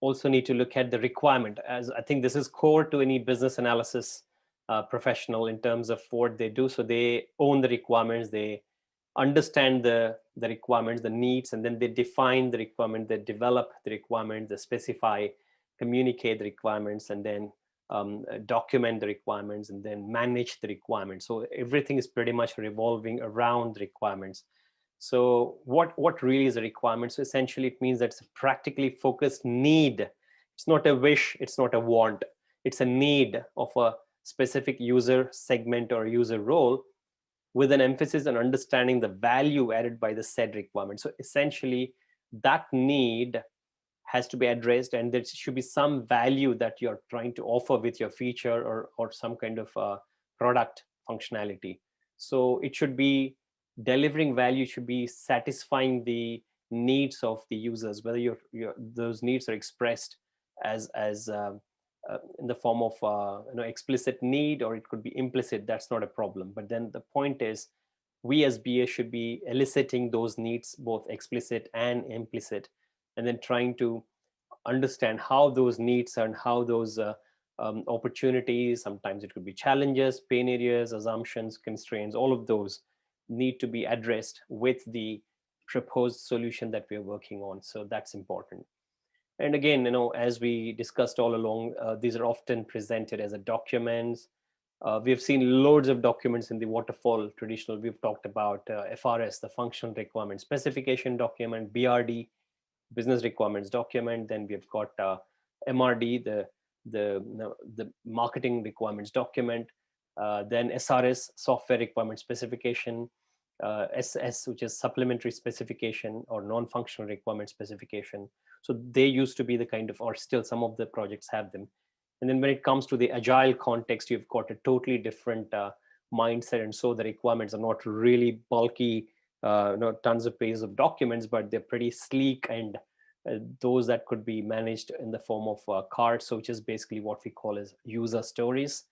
also need to look at the requirement, as I think this is core to any business analysis professional in terms of what they do. So they own the requirements, they understand the requirements, the needs, and then they define the requirement, they develop the requirement, they specify, communicate the requirements, and then document the requirements, and then manage the requirements. So everything is pretty much revolving around the requirements. So what really is a requirement? So essentially it means that it's a practically focused need. It's not a wish, it's not a want. It's a need of a specific user segment or user role, with an emphasis on understanding the value added by the said requirement. So essentially that need has to be addressed, and there should be some value that you're trying to offer with your feature or some kind of product functionality. So it should be delivering value, should be satisfying the needs of the users, whether those needs are expressed as in the form of explicit need, or it could be implicit. That's not a problem. But then the point is, we as BA should be eliciting those needs, both explicit and implicit, and then trying to understand how those needs and how those opportunities, sometimes it could be challenges, pain areas, assumptions, constraints, all of those need to be addressed with the proposed solution that we are working on. So that's important. And again, as we discussed all along, these are often presented as a documents. We've seen loads of documents in the waterfall traditional. We've talked about FRS, the functional requirement specification document, BRD, business requirements document. Then we've got MRD, the marketing requirements document. Then SRS, software requirement specification. SS, which is supplementary specification or non-functional requirement specification. So they used to be the kind of, or still some of the projects have them. And then when it comes to the agile context, you've got a totally different mindset. And so the requirements are not really bulky, tons of pages of documents, but they're pretty sleek, and those that could be managed in the form of cards, so which is basically what we call as user stories.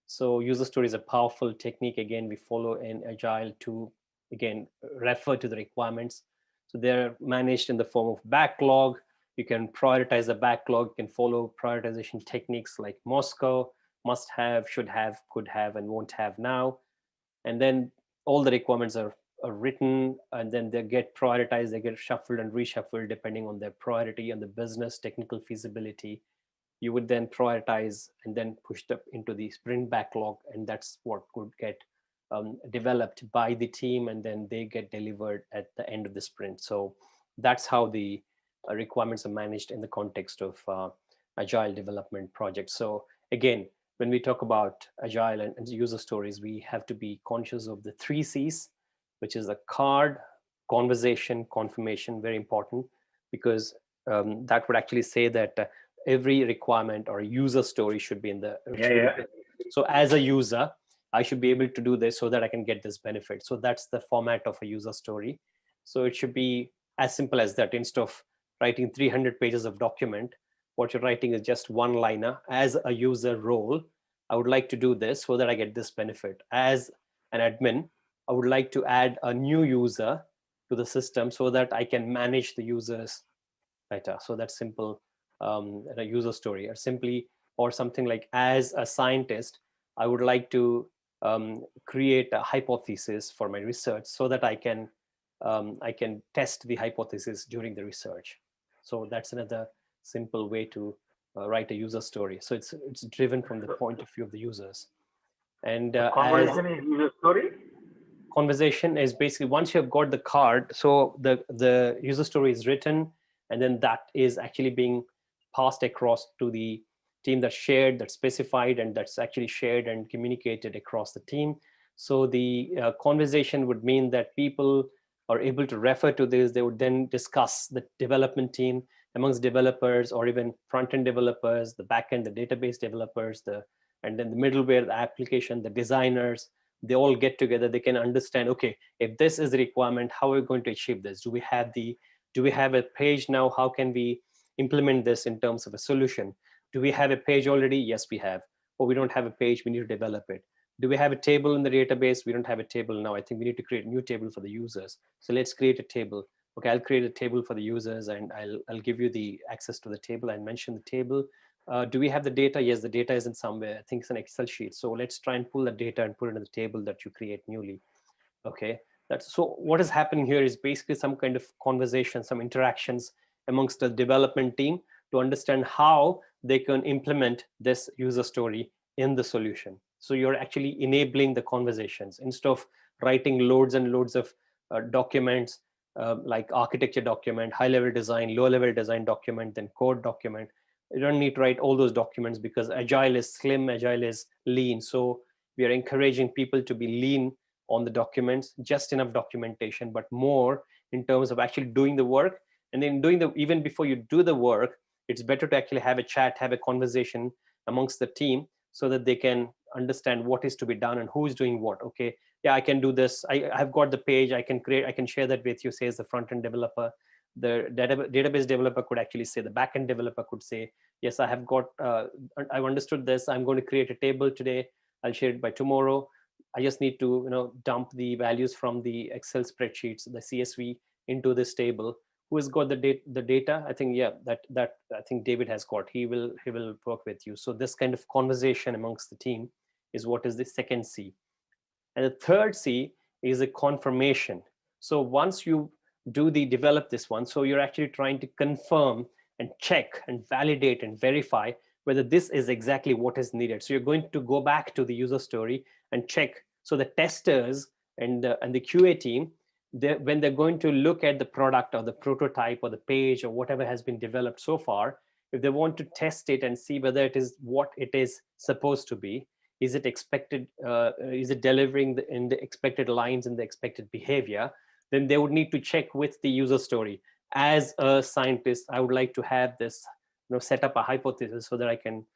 So user stories are a powerful technique. Again, we follow in agile to, again, refer to the requirements. So they're managed in the form of backlog. You can prioritize the backlog. You can follow prioritization techniques like Moscow, must have, should have, could have, and won't have now. And then all the requirements are written, and then they get prioritized, they get shuffled and reshuffled depending on their priority and the business technical feasibility. You would then prioritize and then push them into the sprint backlog, and that's what could get developed by the team, and then they get delivered at the end of the sprint. So that's how the requirements are managed in the context of agile development projects. So again, when we talk about agile and user stories, we have to be conscious of the 3 C's, which is the card, conversation, confirmation. Very important, because that would actually say that every requirement or user story should be in the So as a user, I should be able to do this so that I can get this benefit. So that's the format of a user story. So it should be as simple as that. Instead of writing 300 pages of document, what you're writing is just one liner. As a user role, I would like to do this so that I get this benefit. As an admin, I would like to add a new user to the system so that I can manage the users better. So that's simple, a user story. Or something like, as a scientist, I would like to create a hypothesis for my research so that I can test the hypothesis during the research. So that's another simple way to write a user story. So it's driven from the point of view of the users. And conversation is user story. Conversation is basically, once you have got the card, so the user story is written, and then that is actually being passed across to the team, that's shared, that's specified, and that's actually shared and communicated across the team. So the conversation would mean that people are able to refer to this. They would then discuss the development team amongst developers, or even front-end developers, the back-end, the database developers, and then the middleware, the application, the designers. They all get together. They can understand, okay, if this is the requirement, how are we going to achieve this? Do we have a page now? How can we implement this in terms of a solution? Do we have a page already? Yes, we have. Or we don't have a page, we need to develop it. Do we have a table in the database? We don't have a table now. I think we need to create a new table for the users. So let's create a table. okay, I'll create a table for the users and I'll give you the access to the table and mention the table. Do we have the data? Yes, the data isn't somewhere. I think it's an Excel sheet. So let's try and pull the data and put it in the table that you create newly. Okay, that's so what is happening here is basically some kind of conversation, some interactions amongst the development team to understand how they can implement this user story in the solution. So you're actually enabling the conversations instead of writing loads and loads of documents, like architecture document, high level design, low level design document, then code document. You don't need to write all those documents because agile is slim, agile is lean. So we are encouraging people to be lean on the documents, just enough documentation, but more in terms of actually doing the work. And then doing the, even before you do the work, it's better to actually have a chat, have a conversation amongst the team so that they can understand what is to be done and who is doing what. Okay, yeah, I can do this. I've got the page, I can create, I can share that with you, says the front-end developer. The database developer could actually say, the backend developer could say, yes, I have got, I've understood this. I'm going to create a table today. I'll share it by tomorrow. I just need to, dump the values from the Excel spreadsheets, the CSV, into this table. Who has got the data? I think, yeah, that I think David has got. He will work with you. So this kind of conversation amongst the team is what is the second C. And the third C is a confirmation. So once you develop this one, so you're actually trying to confirm and check and validate and verify whether this is exactly what is needed. So you're going to go back to the user story and check. So the testers and the QA team, when they're going to look at the product or the prototype or the page or whatever has been developed so far, if they want to test it and see whether it is what it is supposed to be, is it expected, is it delivering in the expected lines and the expected behavior, then they would need to check with the user story. As a scientist, I would like to have this, set up a hypothesis so that I can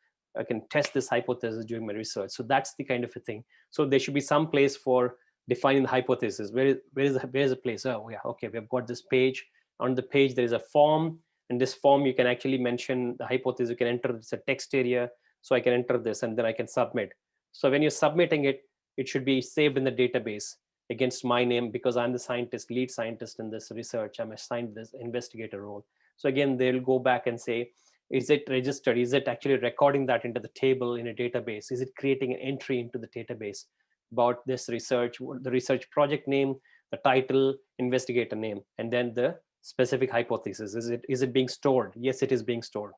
test this hypothesis during my research. So that's the kind of a thing. So there should be some place for defining the hypothesis. Where is the place? Oh yeah, okay, we've got this page. On the page there is a form, and this form you can actually mention the hypothesis. You can enter, it's a text area, so I can enter this and then I can submit. So when you're submitting it, it should be saved in the database against my name, because I'm the scientist, lead scientist in this research. I'm assigned this investigator role. So again, they'll go back and say, is it registered? Is it actually recording that into the table in a database? Is it creating an entry into the database about this research, the research project name, the title, investigator name, and then the specific hypothesis? Is it being stored? Yes, it is being stored.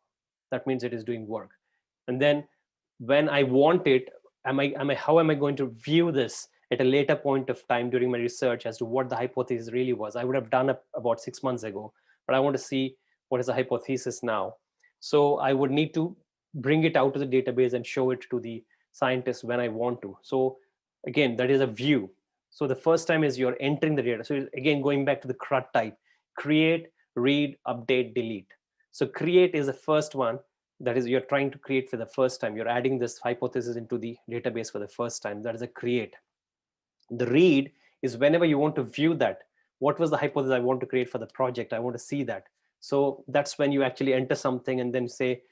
That means it is doing work. And then when I want it, how am I going to view this at a later point of time during my research as to what the hypothesis really was? I would have done it about 6 months ago, but I want to see what is the hypothesis now. So I would need to bring it out to the database and show it to the scientist when I want to. So again, that is a view. So the first time is you're entering the data. So again, going back to the CRUD type: create, read, update, delete. So create is the first one. That is, you're trying to create for the first time. You're adding this hypothesis into the database for the first time. That is a create. The read is whenever you want to view that. What was the hypothesis I want to create for the project? I want to see that. So that's when you actually enter something and then say,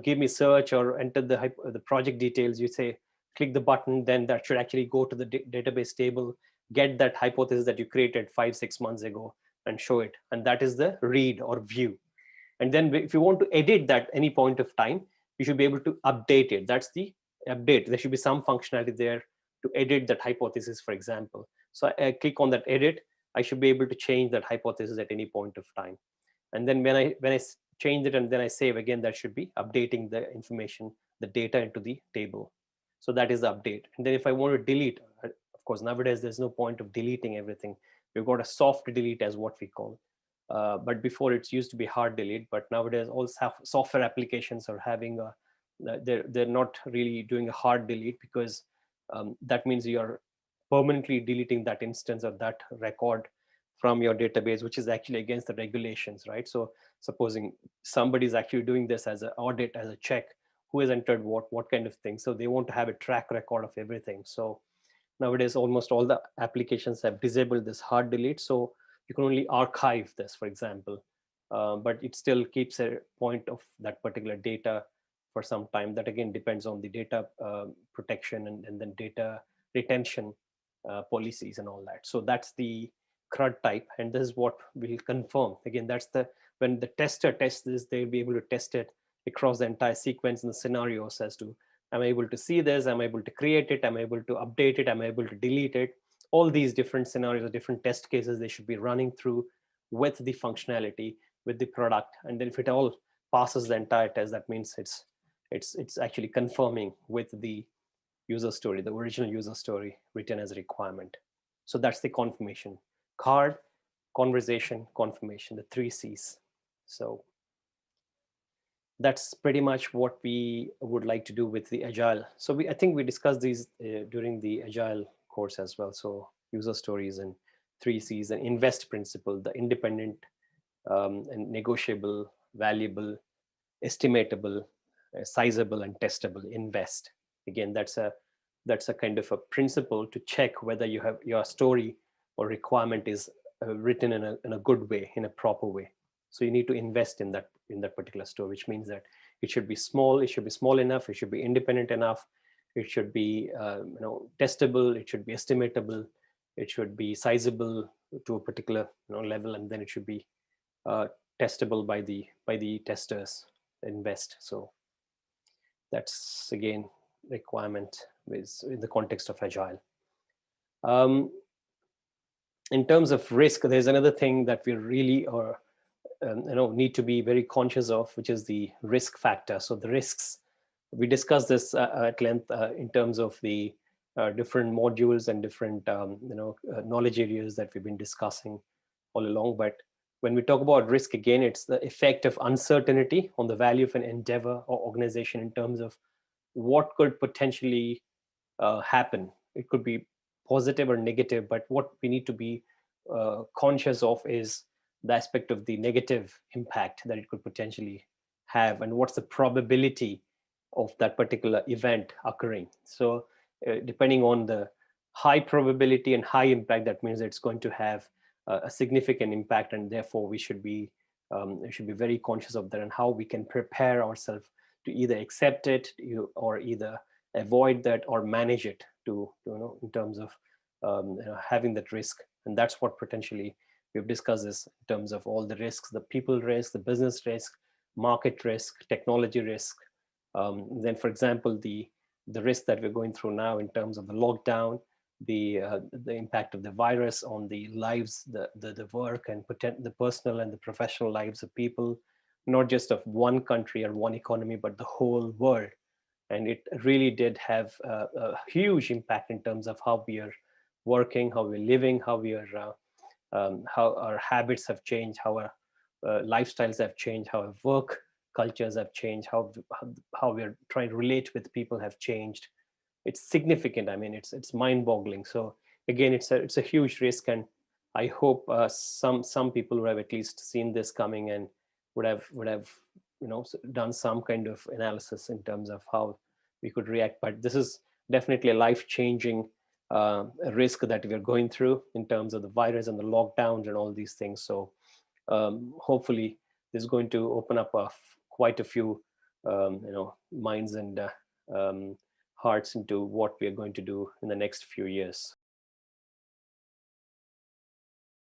give me search, or enter the project details. You say, click the button, then that should actually go to the database table, get that hypothesis that you created 5-6 months ago and show it. And that is the read or view. And then if you want to edit that any point of time, you should be able to update it. That's the update. There should be some functionality there to edit that hypothesis, for example. So I click on that edit. I should be able to change that hypothesis at any point of time. And then when I change it and then I save again, that should be updating the information, the data into the table. So that is the update. And then if I want to delete, of course, nowadays there's no point of deleting everything. We've got a soft delete as what we call. But before it's used to be hard delete. But nowadays all software applications are having they're not really doing a hard delete, because that means you're permanently deleting that instance of that record from your database, which is actually against the regulations, right? So supposing somebody's actually doing this as an audit, as a check, who has entered what kind of thing. So they want to have a track record of everything. So nowadays almost all the applications have disabled this hard delete. So you can only archive this, for example, but it still keeps a point of that particular data for some time. That again depends on the data protection and then data retention policies and all that. So that's the CRUD type, and this is what will confirm. Again, that's the, when the tester tests this, they'll be able to test it across the entire sequence and the scenarios as to, am I able to see this, am I able to create it, am I able to update it, am I able to delete it. All these different scenarios, different test cases, they should be running through with the functionality, with the product. And then if it all passes the entire test, that means it's actually confirming with the user story, the original user story written as a requirement. So that's the confirmation: card, conversation, confirmation, the 3Cs. So that's pretty much what we would like to do with the agile. So I think we discussed these during the agile course as well. So user stories and 3Cs and invest principle, the independent and negotiable, valuable, estimatable, sizable, and testable. Invest. Again, that's a kind of a principle to check whether you have your story or requirement is written in a good way, in a proper way. So you need to invest in that particular story, which means that it should be small, it should be small enough, it should be independent enough, it should be testable, it should be estimatable, it should be sizable to a particular level, and then it should be testable by the testers. Invest. So that's again requirement is in the context of agile. In terms of risk, there's another thing that we really are need to be very conscious of, which is the risk factor. So the risks, we discussed this at length in terms of the different modules and different knowledge areas that we've been discussing all along. But when we talk about risk, again, it's the effect of uncertainty on the value of an endeavor or organization in terms of what could potentially happen. It could be positive or negative, but what we need to be conscious of is the aspect of the negative impact that it could potentially have, and what's the probability of that particular event occurring. So depending on the high probability and high impact, that means it's going to have a significant impact, and therefore we should be very conscious of that and how we can prepare ourselves to either accept it or either avoid that or manage it to in terms of having that risk. And that's what potentially we've discussed this in terms of all the risks: the people risk, the business risk, market risk, technology risk. Then, for example, the risk that we're going through now in terms of the lockdown, the impact of the virus on the lives, the work and the personal and the professional lives of people, not just of one country or one economy, but the whole world. And it really did have a huge impact in terms of how we are working, how we're living, how we are how our habits have changed, how our lifestyles have changed, how our work cultures have changed, how we're trying to relate with people have changed. It's significant. I mean, it's mind-boggling. So again, it's a huge risk, and I hope some people would have at least seen this coming and would have done some kind of analysis in terms of how we could react. But this is definitely a life-changing risk that we're going through in terms of the virus and the lockdowns and all these things. So hopefully this is going to open up quite a few minds and hearts into what we are going to do in the next few years.